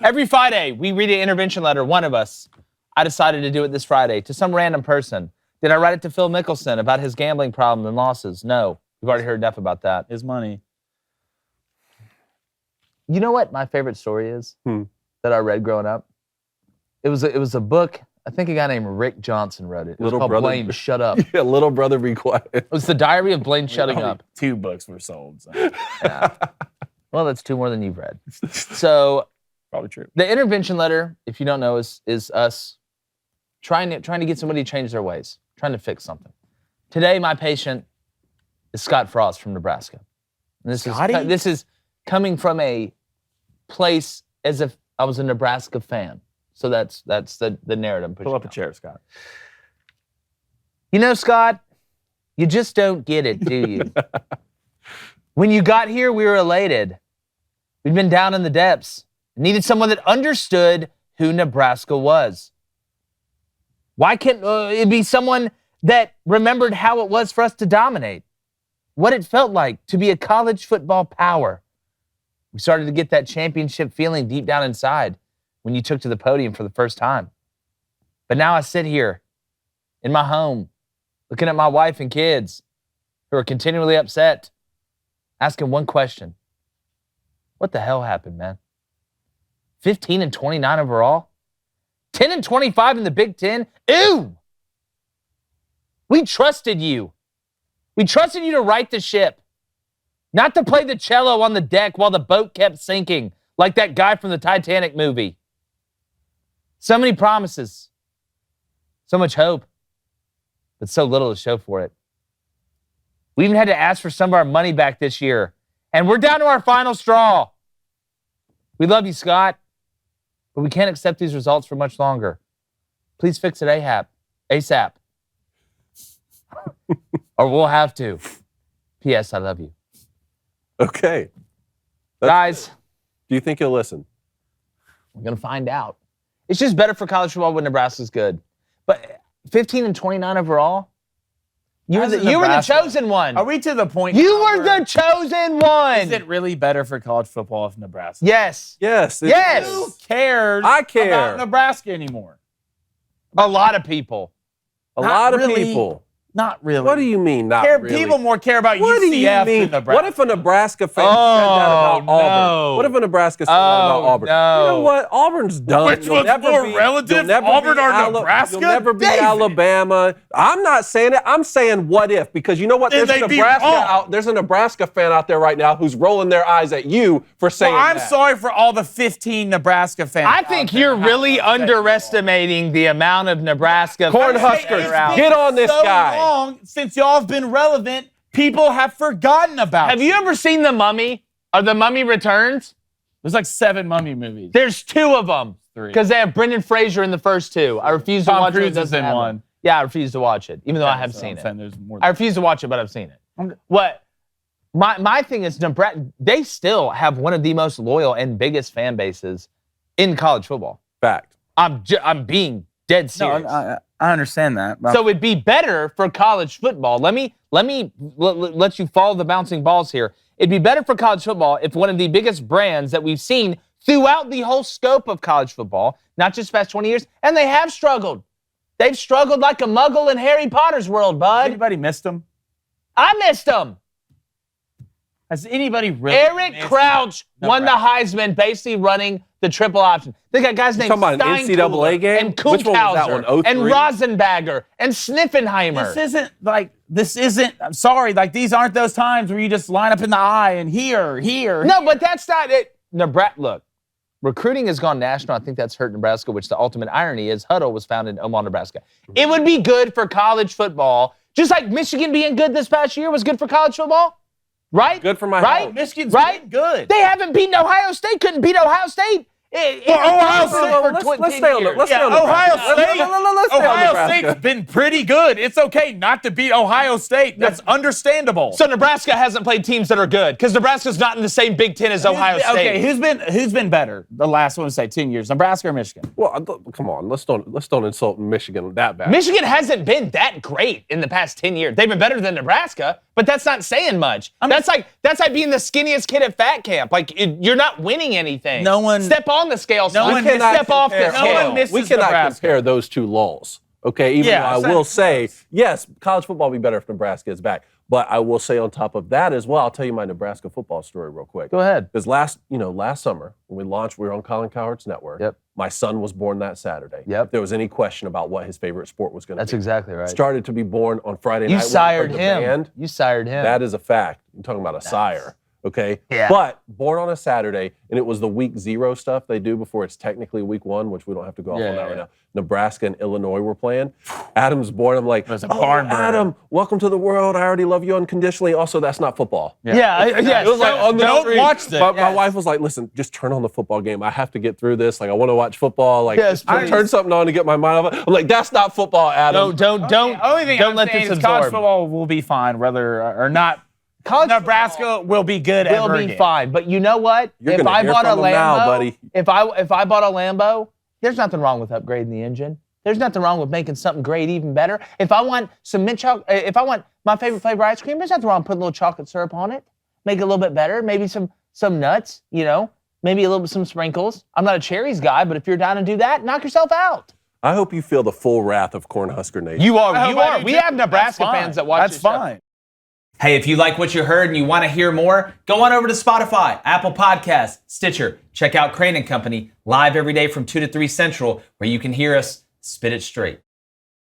Every Friday, we read an intervention letter, one of us. I decided to do it this Friday to some random person. Did I write it to Phil Mickelson about his gambling problem and losses? No. We've already heard enough about that. His money. You know what my favorite story is that I read growing up? It was a book. I think a guy named Rick Johnson wrote it. It was called Blaine, Shut Up. Yeah, Little Brother Be Quiet. It was the Diary of Blaine Shutting Up. 2 books were sold. So. Yeah. Well, that's 2 more than you've read. So probably true. The intervention letter, if you don't know, is us trying to get somebody to change their ways, trying to fix something. Today, my patient is Scott Frost from Nebraska. And this is coming from a place as if I was a Nebraska fan. So that's the narrative. Pull up a chair, Scott. You know, Scott, you just don't get it, do you? When you got here, we were elated. We'd been down in the depths. Needed someone that understood who Nebraska was. Why can't it be someone that remembered how it was for us to dominate? What it felt like to be a college football power. We started to get that championship feeling deep down inside when you took to the podium for the first time. But now I sit here in my home, looking at my wife and kids who are continually upset, asking one question. What the hell happened, man? 15-29 overall? 10-25 in the Big Ten? Ew! We trusted you. We trusted you to right the ship, not to play the cello on the deck while the boat kept sinking, like that guy from the Titanic movie. So many promises, so much hope, but so little to show for it. We even had to ask for some of our money back this year, and we're down to our final straw. We love you, Scott, but we can't accept these results for much longer. Please fix it ASAP. Or we'll have to. P.S. I love you. Okay. Guys. Do you think he'll listen? We're going to find out. It's just better for college football when Nebraska's good. But 15-29 overall? You were the chosen one. Are we to the point? You were the chosen one. Is it really better for college football if Nebraska? Yes. Yes. Yes. Who cares I care. about Nebraska anymore? A lot of people. A lot of really. people. Not really. What do you mean, not really? People more care about What do you UCF mean? than Nebraska. What if a Nebraska fan said that about no. Auburn? What if a Nebraska said that about Auburn? No. You know what? Auburn's done. Which one's more relative, Auburn or Nebraska? You'll never be David. Alabama. I'm not saying it. I'm saying what if, because you know what? There's a Nebraska fan out there right now who's rolling their eyes at you for saying that. I'm sorry for all the 15 Nebraska fans. I think you're really underestimating the amount of Nebraska Cornhuskers. Get on this guy. Long since y'all have been relevant, people have forgotten about Have you ever seen The Mummy or The Mummy Returns? There's like 7 Mummy movies. There's 2 of them. 3. Because they have Brendan Fraser in the first 2. I refuse to watch it. Tom Cruise is in one. Yeah, I refuse to watch it, even though I have seen it. There's more I refuse to watch it, but I've seen it. What? My thing is, Nebraska, they still have one of the most loyal and biggest fan bases in college football. Fact. I'm being dead serious. No, I understand that. So it'd be better for college football. Let you follow the bouncing balls here. It'd be better for college football if one of the biggest brands that we've seen throughout the whole scope of college football, not just the past 20 years, and they have struggled. They've struggled like a muggle in Harry Potter's world, bud. Anybody missed them? I missed them. Has anybody really Eric Crouch won the Heisman basically running the triple option. They got guys named talking about an NCAA game? and Which one was that one? Kunkhauser 03? and Rosenbagger and Sniffenheimer. I'm sorry, these aren't those times where you just line up in the eye and here. No, but that's not it. Nebraska, look, recruiting has gone national. I think that's hurt Nebraska, which the ultimate irony is Huddle was founded in Omaha, Nebraska. It would be good for college football, just like Michigan being good this past year was good for college football. Right? Good for my right? health. Michigan's been good. They haven't beaten Ohio State. Couldn't beat Ohio State. Let's stay on Ohio State's been pretty good. It's okay not to beat Ohio State. That's understandable. So Nebraska hasn't played teams that are good because Nebraska's not in the same Big Ten as Ohio State. Okay, who's been better? The last one to say 10 years, Nebraska or Michigan? Well, come on, let's don't insult Michigan that bad. Michigan hasn't been that great in the past 10 years. They've been better than Nebraska, But that's not saying much. That's like being the skinniest kid at fat camp. Like you're not winning anything. No one step on the scale. No one step off the no scale. one misses We cannot Nebraska. compare those two lulls. Okay, even though I will say, yes, college football will be better if Nebraska is back. But I will say on top of that as well, I'll tell you my Nebraska football story real quick. Go ahead. Because last summer when we launched, we were on Colin Cowherd's network. Yep. My son was born that Saturday. Yep. If there was any question about what his favorite sport was going to be. That's exactly right. Started to be born on Friday night. You when we sired heard the him. band. You sired him. That is a fact. You're talking about a sire. Okay? Yeah. But born on a Saturday, and it was the week 0 stuff they do before it's technically week 1, which we don't have to go off on that right now. Nebraska and Illinois were playing. Adam's born. I'm like, Adam, welcome to the world. I already love you unconditionally. Also, that's not football. Yeah. It was like on the don't screen. watch this. My wife was like, listen, just turn on the football game. I have to get through this. Like, I want to watch football. Like, Yes, just turn something on to get my mind off it. I'm like, that's not football, Adam. Don't. Only thing Don't I'm let saying this is college absorb. football will be fine, whether or not. College Nebraska will be good. will be fine. But you know what? You're if gonna I hear bought a from Lambo, him now, buddy. if I bought a Lambo, there's nothing wrong with upgrading the engine. There's nothing wrong with making something great even better. If I want some mint chocolate, if I want my favorite flavor ice cream, there's nothing wrong with putting a little chocolate syrup on it. Make it a little bit better. Maybe some nuts. Maybe a little bit some sprinkles. I'm not a cherries guy, but if you're down to do that, knock yourself out. I hope you feel the full wrath of Cornhusker Nation. You are. I You hope I are. do We too. have Nebraska That's fans that watch. That's this show. fine. Hey, if you like what you heard and you want to hear more, go on over to Spotify, Apple Podcasts, Stitcher. Check out Crain & Company live every day from 2 to 3 Central, where you can hear us spit it straight.